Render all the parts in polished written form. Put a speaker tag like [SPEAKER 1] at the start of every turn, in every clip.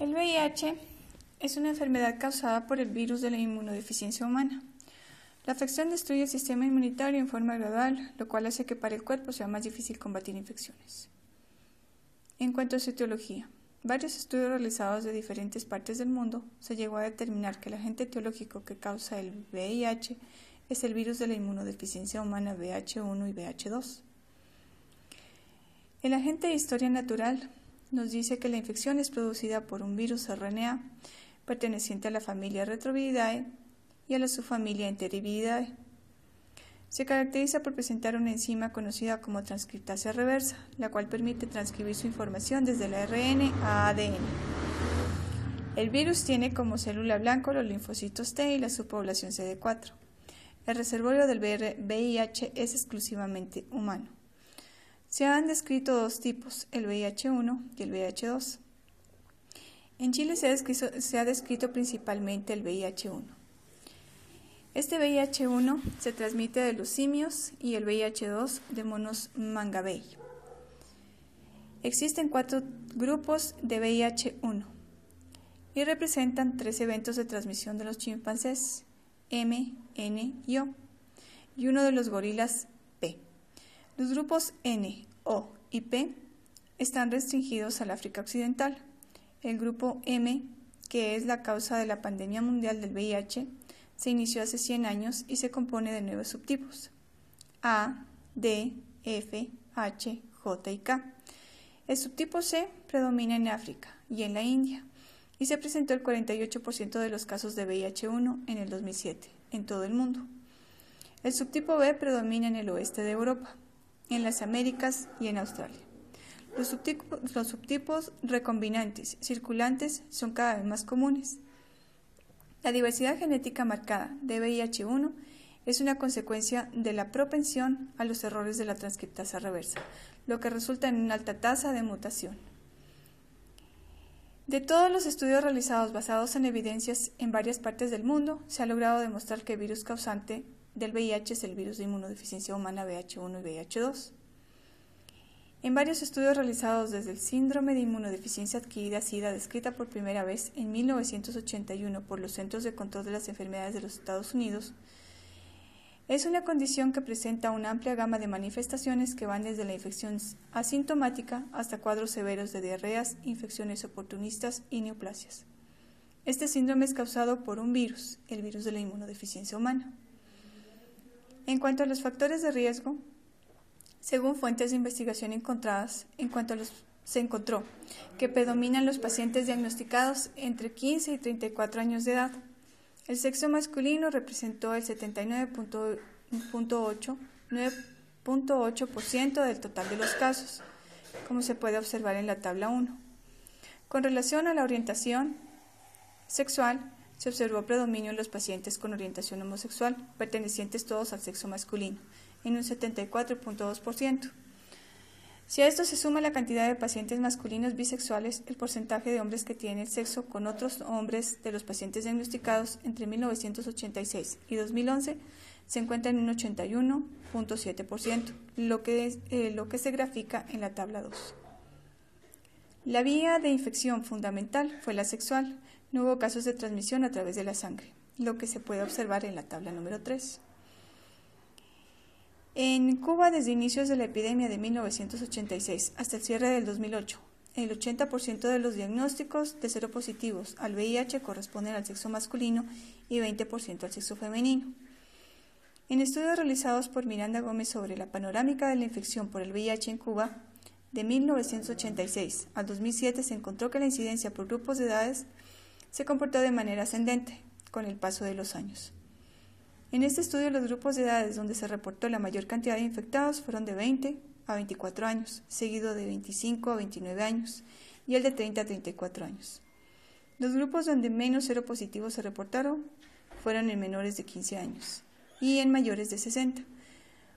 [SPEAKER 1] El VIH es una enfermedad causada por el virus de la inmunodeficiencia humana. La afección destruye el sistema inmunitario en forma gradual, lo cual hace que para el cuerpo sea más difícil combatir infecciones. En cuanto a su etiología, varios estudios realizados de diferentes partes del mundo se llegó a determinar que el agente etiológico que causa el VIH es el virus de la inmunodeficiencia humana VH1 y VH2. El agente de historia natural nos dice que la infección es producida por un virus RNA perteneciente a la familia Retroviridae y a la subfamilia Enteroviridae. Se caracteriza por presentar una enzima conocida como transcriptasa reversa, la cual permite transcribir su información desde el ARN a ADN. El virus tiene como célula blanco los linfocitos T y la subpoblación CD4. El reservorio del VIH es exclusivamente humano. Se han descrito dos tipos, el VIH1 y el VIH2. En Chile se ha descrito principalmente el VIH1. Este VIH1 se transmite de los simios y el VIH2 de monos mangabey. Existen 4 grupos de VIH1 y representan 3 eventos de transmisión de los chimpancés, M, N y O, y uno de los gorilas, P. Los grupos N, O y P están restringidos al África Occidental. El grupo M, que es la causa de la pandemia mundial del VIH, se inició hace 100 años y se compone de 9 subtipos: A, D, F, H, J y K. El subtipo C predomina en África y en la India y se presentó el 48% de los casos de VIH1 en el 2007 en todo el mundo. El subtipo B predomina en el oeste de Europa, en las Américas y en Australia. Los subtipos recombinantes circulantes son cada vez más comunes. La diversidad genética marcada de VIH1 es una consecuencia de la propensión a los errores de la transcriptasa reversa, lo que resulta en una alta tasa de mutación. De todos los estudios realizados basados en evidencias en varias partes del mundo, se ha logrado demostrar que el virus causante del VIH es el virus de inmunodeficiencia humana VH1 y VH2. En varios estudios realizados desde el síndrome de inmunodeficiencia adquirida SIDA, descrita por primera vez en 1981 por los Centros de Control de las Enfermedades de los Estados Unidos, es una condición que presenta una amplia gama de manifestaciones que van desde la infección asintomática hasta cuadros severos de diarreas, infecciones oportunistas y neoplasias. Este síndrome es causado por un virus, el virus de la inmunodeficiencia humana. En cuanto a los factores de riesgo, según fuentes de investigación encontradas, se encontró que predominan los pacientes diagnosticados entre 15 y 34 años de edad. El sexo masculino representó el 79.8% del total de los casos, como se puede observar en la tabla 1. Con relación a la orientación sexual, se observó predominio en los pacientes con orientación homosexual, pertenecientes todos al sexo masculino, en un 74.2%. Si a esto se suma la cantidad de pacientes masculinos bisexuales, el porcentaje de hombres que tienen sexo con otros hombres de los pacientes diagnosticados entre 1986 y 2011 se encuentra en un 81.7%, lo que se grafica en la tabla 2. La vía de infección fundamental fue la sexual. No hubo casos de transmisión a través de la sangre, lo que se puede observar en la tabla número 3. En Cuba, desde inicios de la epidemia de 1986 hasta el cierre del 2008, el 80% de los diagnósticos de seropositivos al VIH corresponden al sexo masculino y 20% al sexo femenino. En estudios realizados por Miranda Gómez sobre la panorámica de la infección por el VIH en Cuba, de 1986 al 2007 se encontró que la incidencia por grupos de edades se comportó de manera ascendente con el paso de los años. En este estudio, los grupos de edades donde se reportó la mayor cantidad de infectados fueron de 20 a 24 años, seguido de 25 a 29 años y el de 30 a 34 años. Los grupos donde menos seropositivos se reportaron fueron en menores de 15 años y en mayores de 60.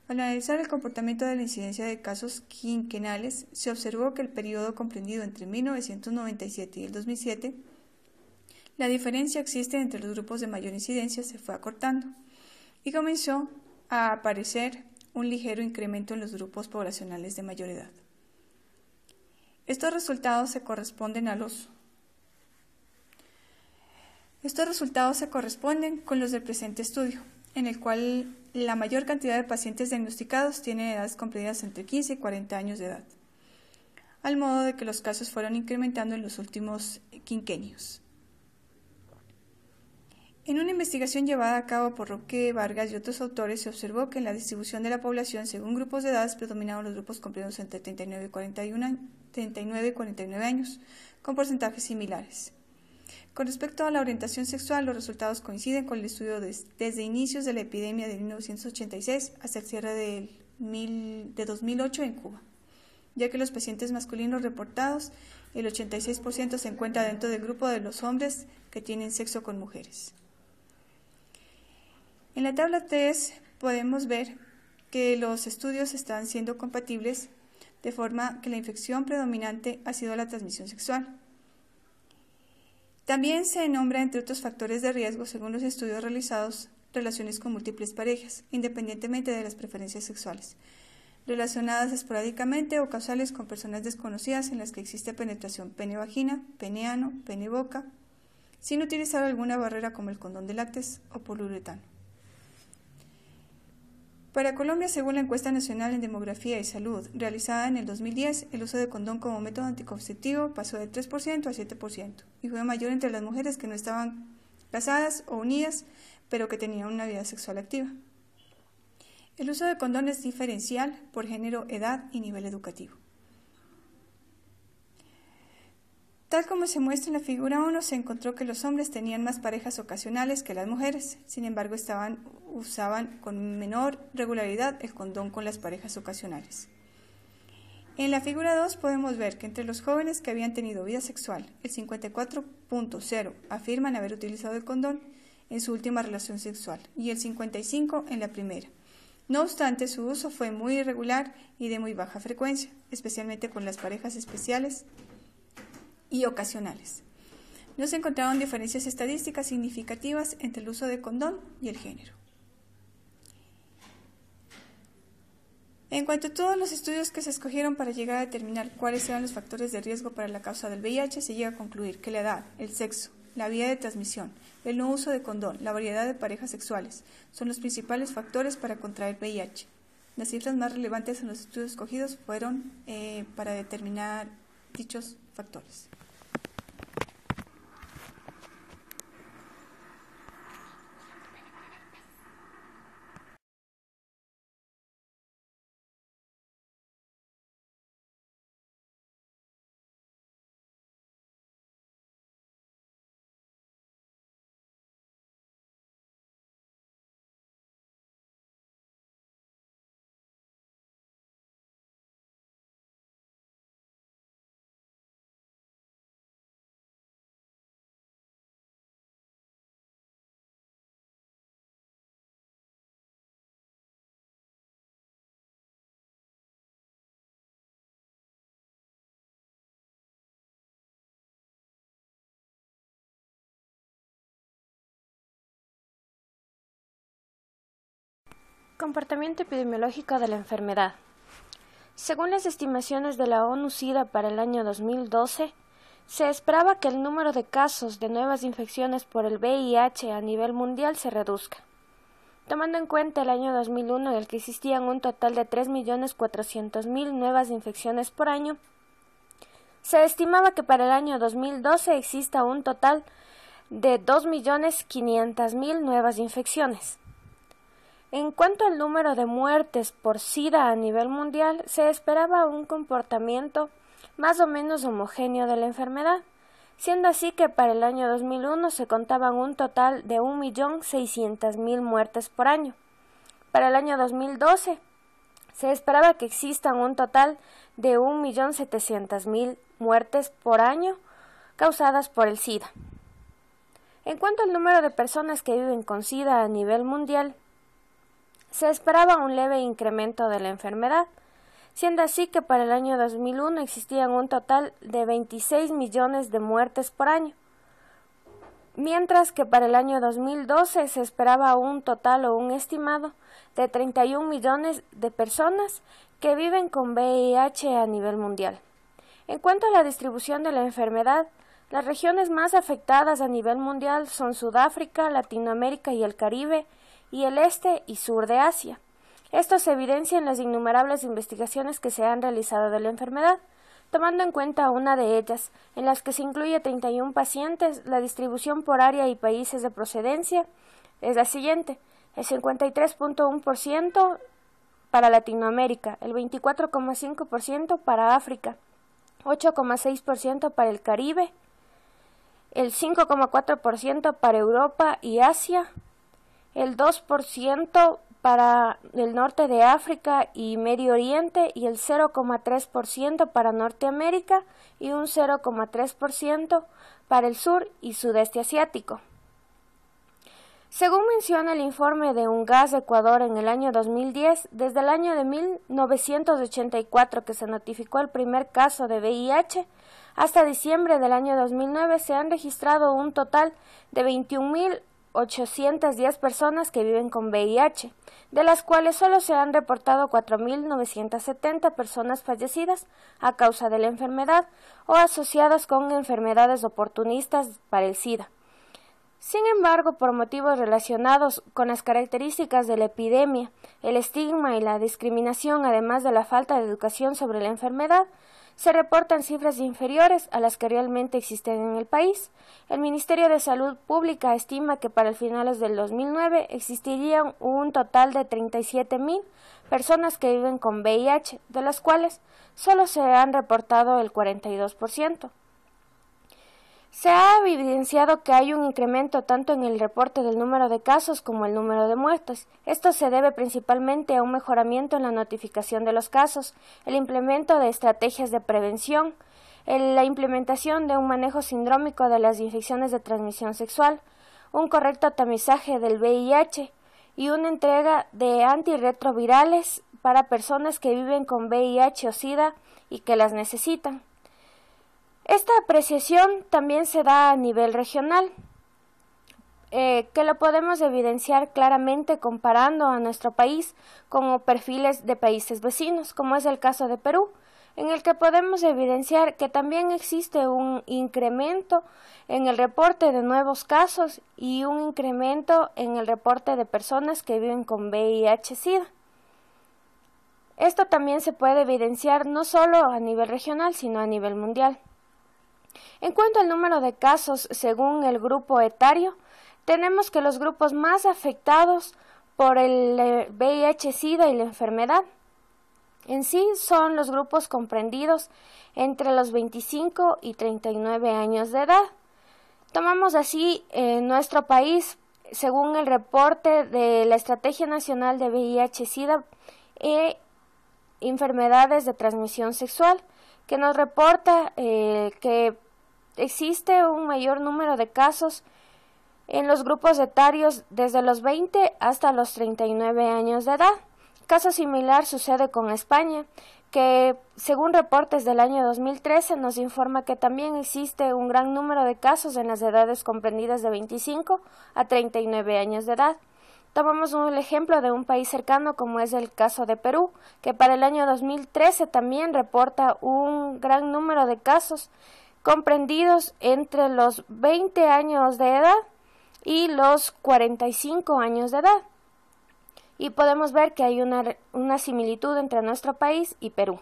[SPEAKER 1] Al analizar el comportamiento de la incidencia de casos quinquenales, se observó que el periodo comprendido entre 1997 y el 2007, la diferencia existente entre los grupos de mayor incidencia se fue acortando y comenzó a aparecer un ligero incremento en los grupos poblacionales de mayor edad. Estos resultados se corresponden a los Estos resultados se corresponden con los del presente estudio, en el cual la mayor cantidad de pacientes diagnosticados tienen edades comprendidas entre 15 y 40 años de edad, al modo de que los casos fueron incrementando en los últimos quinquenios. En una investigación llevada a cabo por Roque Vargas y otros autores, se observó que en la distribución de la población según grupos de edades predominaban los grupos comprendidos entre 39 y 49 años, con porcentajes similares. Con respecto a la orientación sexual, los resultados coinciden con el estudio desde inicios de la epidemia de 1986 hasta el cierre de 2008 en Cuba, ya que los pacientes masculinos reportados, el 86% se encuentra dentro del grupo de los hombres que tienen sexo con mujeres. En la tabla 3 podemos ver que los estudios están siendo compatibles, de forma que la infección predominante ha sido la transmisión sexual. También se nombra, entre otros factores de riesgo, según los estudios realizados, relaciones con múltiples parejas, independientemente de las preferencias sexuales, relacionadas esporádicamente o causales con personas desconocidas en las que existe penetración pene-vagina, pene-ano, pene-boca, sin utilizar alguna barrera como el condón de látex o poliuretano. Para Colombia, según la Encuesta Nacional en Demografía y Salud, realizada en el 2010, el uso de condón como método anticonceptivo pasó de 3% a 7%, y fue mayor entre las mujeres que no estaban casadas o unidas, pero que tenían una vida sexual activa. El uso de condón es diferencial por género, edad y nivel educativo. Tal como se muestra en la figura 1, se encontró que los hombres tenían más parejas ocasionales que las mujeres, sin embargo usaban con menor regularidad el condón con las parejas ocasionales. En la figura 2 podemos ver que entre los jóvenes que habían tenido vida sexual, el 54.0 afirman haber utilizado el condón en su última relación sexual y el 55% en la primera. No obstante, su uso fue muy irregular y de muy baja frecuencia, especialmente con las parejas especiales y ocasionales. No se encontraron diferencias estadísticas significativas entre el uso de condón y el género. En cuanto a todos los estudios que se escogieron para llegar a determinar cuáles eran los factores de riesgo para la causa del VIH, se llega a concluir que la edad, el sexo, la vía de transmisión, el no uso de condón, la variedad de parejas sexuales son los principales factores para contraer VIH. Las cifras más relevantes en los estudios escogidos fueron para determinar dichos factores.
[SPEAKER 2] Comportamiento epidemiológico de la enfermedad. Según las estimaciones de la ONU-SIDA para el año 2012, se esperaba que el número de casos de nuevas infecciones por el VIH a nivel mundial se reduzca. Tomando en cuenta el año 2001, en el que existían un total de 3.400.000 nuevas infecciones por año, se estimaba que para el año 2012 exista un total de 2.500.000 nuevas infecciones. En cuanto al número de muertes por SIDA a nivel mundial, se esperaba un comportamiento más o menos homogéneo de la enfermedad, siendo así que para el año 2001 se contaban un total de 1.600.000 muertes por año. Para el año 2012 se esperaba que existan un total de 1.700.000 muertes por año causadas por el SIDA. En cuanto al número de personas que viven con SIDA a nivel mundial, se esperaba un leve incremento de la enfermedad, siendo así que para el año 2001 existían un total de 26 millones de muertes por año, mientras que para el año 2012 se esperaba un total o un estimado de 31 millones de personas que viven con VIH a nivel mundial. En cuanto a la distribución de la enfermedad, Las regiones más afectadas a nivel mundial son Sudáfrica, Latinoamérica y el Caribe, y el este y sur de Asia. Esto se evidencia en las innumerables investigaciones que se han realizado de la enfermedad. Tomando en cuenta una de ellas, en las que se incluye 31 pacientes, la distribución por área y países de procedencia es la siguiente: el 53.1% para Latinoamérica, el 24.5% para África, 8.6% para el Caribe, el 5.4% para Europa y Asia, el 2% para el norte de África y Medio Oriente y el 0.3% para Norteamérica y un 0.3% para el sur y sudeste asiático. Según menciona el informe de UNGAS Ecuador en el año 2010, desde el año de 1984 que se notificó el primer caso de VIH, hasta diciembre del año 2009 se han registrado un total de 21.810 personas que viven con VIH, de las cuales solo se han reportado 4.970 personas fallecidas a causa de la enfermedad o asociadas con enfermedades oportunistas para el SIDA. Sin embargo, por motivos relacionados con las características de la epidemia, el estigma y la discriminación, además de la falta de educación sobre la enfermedad, se reportan cifras inferiores a las que realmente existen en el país. El Ministerio de Salud Pública estima que para el finales del 2009 existirían un total de 37.000 personas que viven con VIH, de las cuales solo se han reportado el 42%. Se ha evidenciado que hay un incremento tanto en el reporte del número de casos como el número de muertes. Esto se debe principalmente a un mejoramiento en la notificación de los casos, el implemento de estrategias de prevención, la implementación de un manejo sindrómico de las infecciones de transmisión sexual, un correcto tamizaje del VIH y una entrega de antirretrovirales para personas que viven con VIH o SIDA y que las necesitan. Esta apreciación también se da a nivel regional, que lo podemos evidenciar claramente comparando a nuestro país con perfiles de países vecinos, como es el caso de Perú, en el que podemos evidenciar que también existe un incremento en el reporte de nuevos casos y un incremento en el reporte de personas que viven con VIH-Sida. Esto también se puede evidenciar no solo a nivel regional, sino a nivel mundial. En cuanto al número de casos según el grupo etario, tenemos que los grupos más afectados por el VIH-Sida y la enfermedad en sí son los grupos comprendidos entre los 25 y 39 años de edad. Tomamos así en nuestro país, según el reporte de la Estrategia Nacional de VIH-Sida e Enfermedades de Transmisión Sexual, que nos reporta que existe un mayor número de casos en los grupos etarios desde los 20 hasta los 39 años de edad. Caso similar sucede con España, que según reportes del año 2013 nos informa que también existe un gran número de casos en las edades comprendidas de 25 a 39 años de edad. Tomamos el ejemplo de un país cercano como es el caso de Perú, que para el año 2013 también reporta un gran número de casos comprendidos entre los 20 años de edad y los 45 años de edad. Y podemos ver que hay una similitud entre nuestro país y Perú.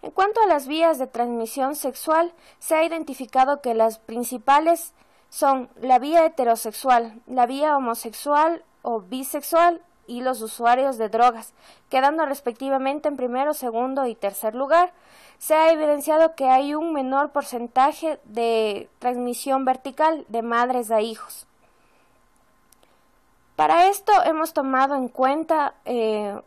[SPEAKER 2] En cuanto a las vías de transmisión sexual, se ha identificado que las principales son la vía heterosexual, la vía homosexual o bisexual y los usuarios de drogas, quedando respectivamente en primero, segundo y tercer lugar. Se ha evidenciado que hay un menor porcentaje de transmisión vertical de madres a hijos. Para esto hemos tomado en cuenta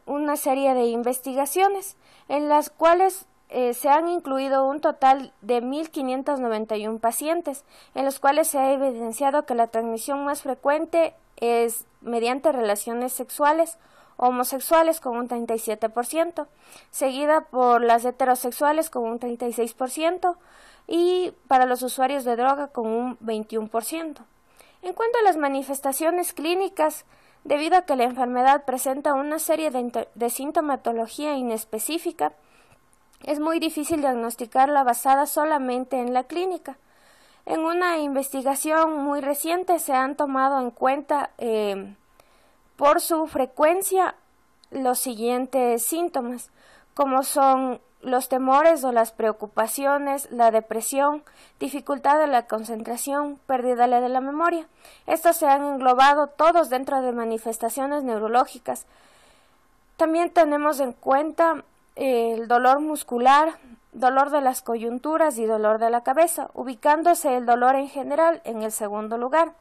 [SPEAKER 2] una serie de investigaciones en las cuales se han incluido un total de 1.591 pacientes, en los cuales se ha evidenciado que la transmisión más frecuente es mediante relaciones sexuales homosexuales con un 37%, seguida por las heterosexuales con un 36% y para los usuarios de droga con un 21%. En cuanto a las manifestaciones clínicas, debido a que la enfermedad presenta una serie de sintomatología inespecífica, es muy difícil diagnosticarla basada solamente en la clínica. En una investigación muy reciente se han tomado en cuenta por su frecuencia los siguientes síntomas, como son los temores o las preocupaciones, la depresión, dificultad de la concentración, pérdida de la memoria. Estos se han englobado todos dentro de manifestaciones neurológicas. También tenemos en cuenta el dolor muscular, dolor de las coyunturas y dolor de la cabeza, ubicándose el dolor en general en el segundo lugar.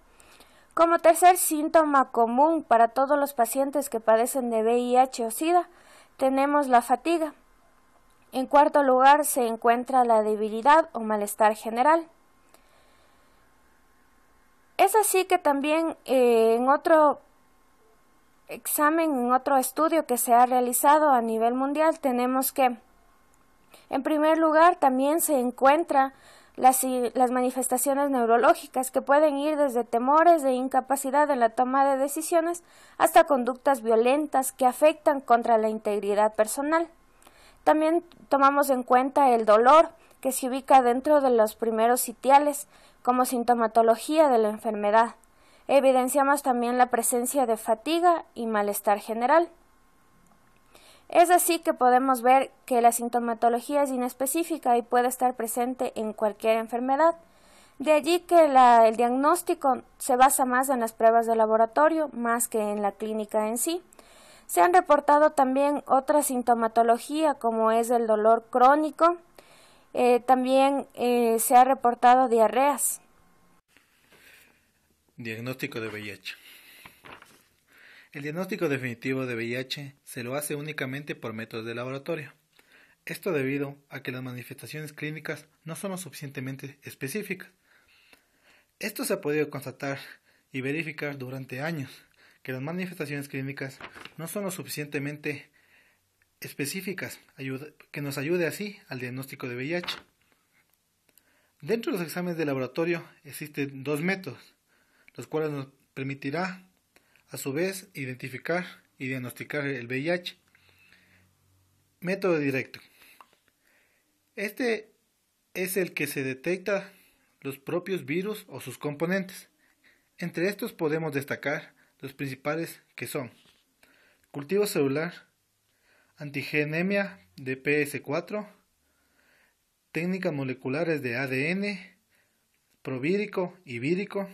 [SPEAKER 2] Como tercer síntoma común para todos los pacientes que padecen de VIH o SIDA, tenemos la fatiga. En cuarto lugar se encuentra la debilidad o malestar general. Es así que también en otro examen, en otro estudio que se ha realizado a nivel mundial, tenemos que, en primer lugar, también se encuentran las manifestaciones neurológicas que pueden ir desde temores de incapacidad en la toma de decisiones hasta conductas violentas que afectan contra la integridad personal. También tomamos en cuenta el dolor, que se ubica dentro de los primeros sitiales como sintomatología de la enfermedad. Evidenciamos también la presencia de fatiga y malestar general. Es así que podemos ver que la sintomatología es inespecífica y puede estar presente en cualquier enfermedad. De allí que el diagnóstico se basa más en las pruebas de laboratorio más que en la clínica en sí. Se han reportado también otra sintomatología como es el dolor crónico. También se ha reportado diarreas.
[SPEAKER 3] Diagnóstico de VIH. El diagnóstico definitivo de VIH se lo hace únicamente por métodos de laboratorio. Esto debido a que las manifestaciones clínicas no son lo suficientemente específicas. Esto se ha podido constatar y verificar durante años, que las manifestaciones clínicas no son lo suficientemente específicas, que nos ayude así al diagnóstico de VIH. Dentro de los exámenes de laboratorio existen dos métodos, los cuales nos permitirá a su vez identificar y diagnosticar el VIH. Método directo. Este es el que se detecta los propios virus o sus componentes. Entre estos podemos destacar los principales que son cultivo celular, antigenemia de PS4, técnicas moleculares de ADN, provírico y vírico.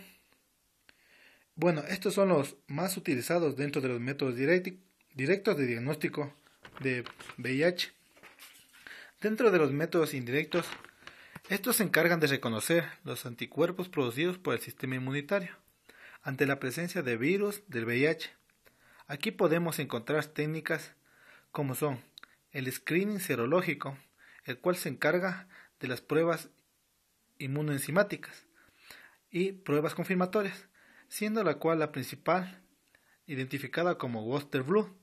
[SPEAKER 3] Bueno, estos son los más utilizados dentro de los métodos directos de diagnóstico de VIH. Dentro de los métodos indirectos, estos se encargan de reconocer los anticuerpos producidos por el sistema inmunitario ante la presencia de virus del VIH. Aquí podemos encontrar técnicas como son el screening serológico, el cual se encarga de las pruebas inmunoenzimáticas y pruebas confirmatorias, siendo la cual la principal identificada como Western blot.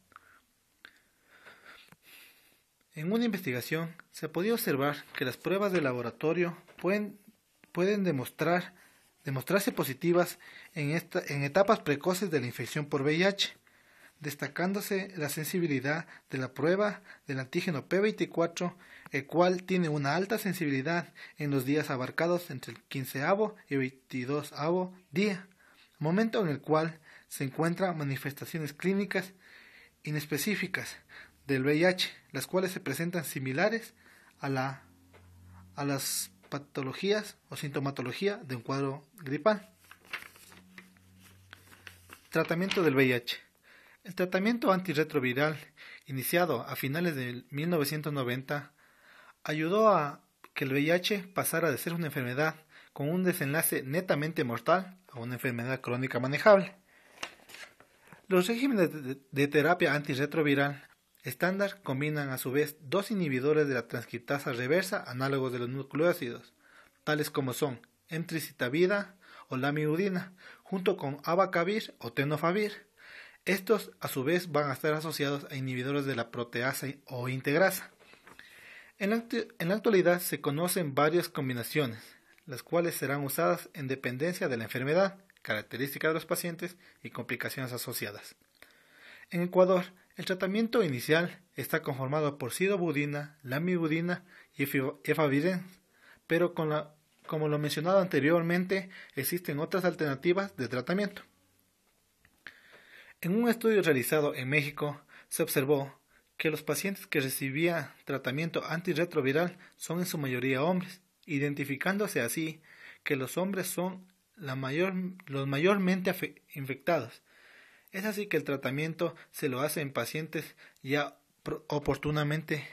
[SPEAKER 3] En una investigación se ha podido observar que las pruebas de laboratorio pueden demostrarse positivas en etapas precoces de la infección por VIH, destacándose la sensibilidad de la prueba del antígeno P24, el cual tiene una alta sensibilidad en los días abarcados entre el 15º y 22º día, momento en el cual se encuentran manifestaciones clínicas inespecíficas del VIH, las cuales se presentan similares a las patologías o sintomatología de un cuadro gripal. Tratamiento del VIH. El tratamiento antirretroviral, iniciado a finales de 1990, ayudó a que el VIH pasara de ser una enfermedad con un desenlace netamente mortal a una enfermedad crónica manejable. Los regímenes de terapia antirretroviral estándar combinan a su vez dos inhibidores de la transcriptasa reversa análogos de los nucleócidos, tales como son emtricitabina o lamivudina, junto con abacavir o tenofovir. Estos a su vez van a estar asociados a inhibidores de la proteasa o integrasa. En la actualidad se conocen varias combinaciones, las cuales serán usadas en dependencia de la enfermedad, características de los pacientes y complicaciones asociadas. En Ecuador, el tratamiento inicial está conformado por sidobudina, lamivudina y efavirenz, pero con la como lo mencionado anteriormente, existen otras alternativas de tratamiento. En un estudio realizado en México, se observó que los pacientes que recibían tratamiento antirretroviral son en su mayoría hombres, identificándose así que los hombres son los mayormente infectados. Es así que el tratamiento se lo hace en pacientes ya oportunamente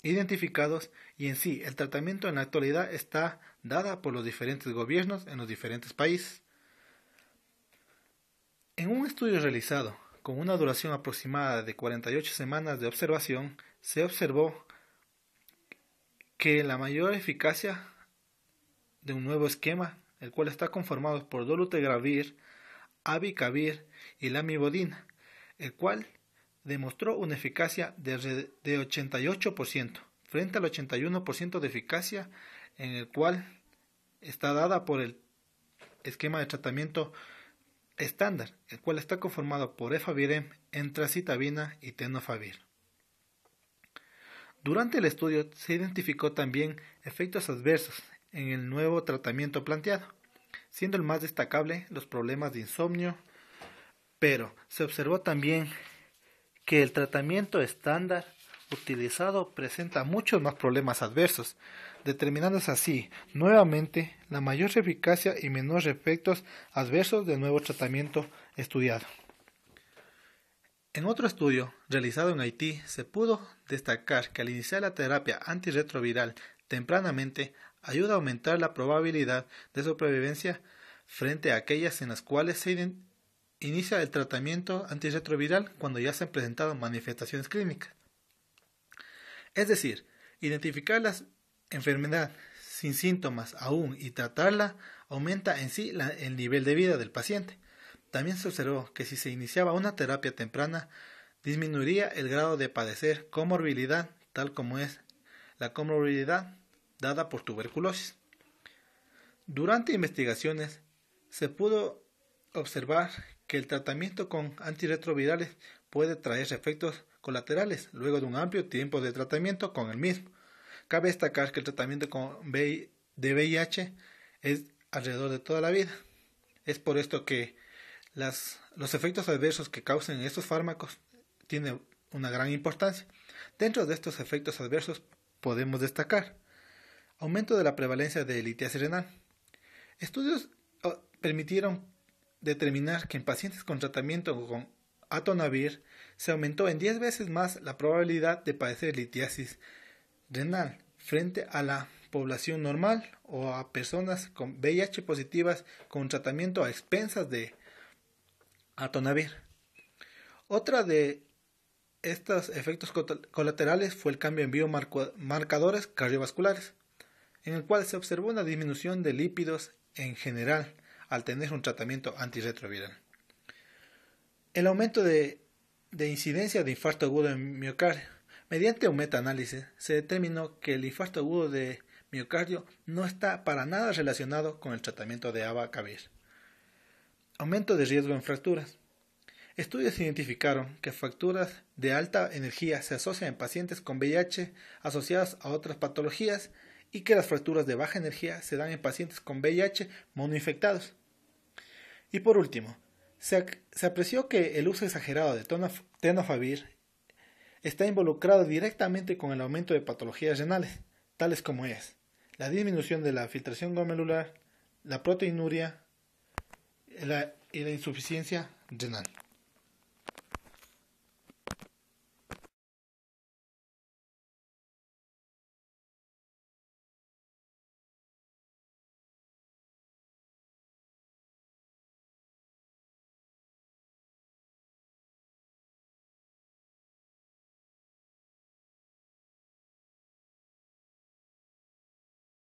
[SPEAKER 3] identificados, y en sí el tratamiento en la actualidad está dada por los diferentes gobiernos en los diferentes países. En un estudio realizado con una duración aproximada de 48 semanas de observación, se observó que la mayor eficacia de un nuevo esquema, el cual está conformado por dolutegravir, abicavir y lamivudina, el cual demostró una eficacia de 88% frente al 81% de eficacia en el cual está dada por el esquema de tratamiento estándar, el cual está conformado por efavirenz, entracitabina y tenofovir. Durante el estudio se identificó también efectos adversos en el nuevo tratamiento planteado, siendo el más destacable los problemas de insomnio, pero se observó también que el tratamiento estándar utilizado presenta muchos más problemas adversos, determinándose así nuevamente la mayor eficacia y menores efectos adversos del nuevo tratamiento estudiado. En otro estudio realizado en Haití se pudo destacar que al iniciar la terapia antirretroviral tempranamente ayuda a aumentar la probabilidad de sobrevivencia frente a aquellas en las cuales se inicia el tratamiento antirretroviral cuando ya se han presentado manifestaciones clínicas. Es decir, identificar la enfermedad sin síntomas aún y tratarla aumenta en sí el nivel de vida del paciente. También se observó que si se iniciaba una terapia temprana, disminuiría el grado de padecer comorbilidad, tal como es la comorbilidad dada por tuberculosis. Durante investigaciones se pudo observar que el tratamiento con antirretrovirales puede traer efectos colaterales luego de un amplio tiempo de tratamiento con el mismo. Cabe destacar que el tratamiento de VIH es alrededor de toda la vida. Es por esto que los efectos adversos que causan estos fármacos tienen una gran importancia. Dentro de estos efectos adversos podemos destacar aumento de la prevalencia de litiasis renal. Estudios permitieron determinar que en pacientes con tratamiento con atonavir se aumentó en 10 veces más la probabilidad de padecer litiasis renal frente a la población normal o a personas con VIH positivas con tratamiento a expensas de atonavir. Otra de estos efectos colaterales fue el cambio en biomarcadores cardiovasculares, en el cual se observó una disminución de lípidos en general al tener un tratamiento antirretroviral. El aumento de incidencia de infarto agudo en miocardio. Mediante un metaanálisis se determinó que el infarto agudo de miocardio no está para nada relacionado con el tratamiento de abacavir. Aumento de riesgo en fracturas. Estudios identificaron que fracturas de alta energía se asocian en pacientes con VIH asociadas a otras patologías y que las fracturas de baja energía se dan en pacientes con VIH monoinfectados. Y por último, se apreció que el uso exagerado de tenofovir está involucrado directamente con el aumento de patologías renales, tales como es la disminución de la filtración glomerular, la proteinuria y la insuficiencia renal.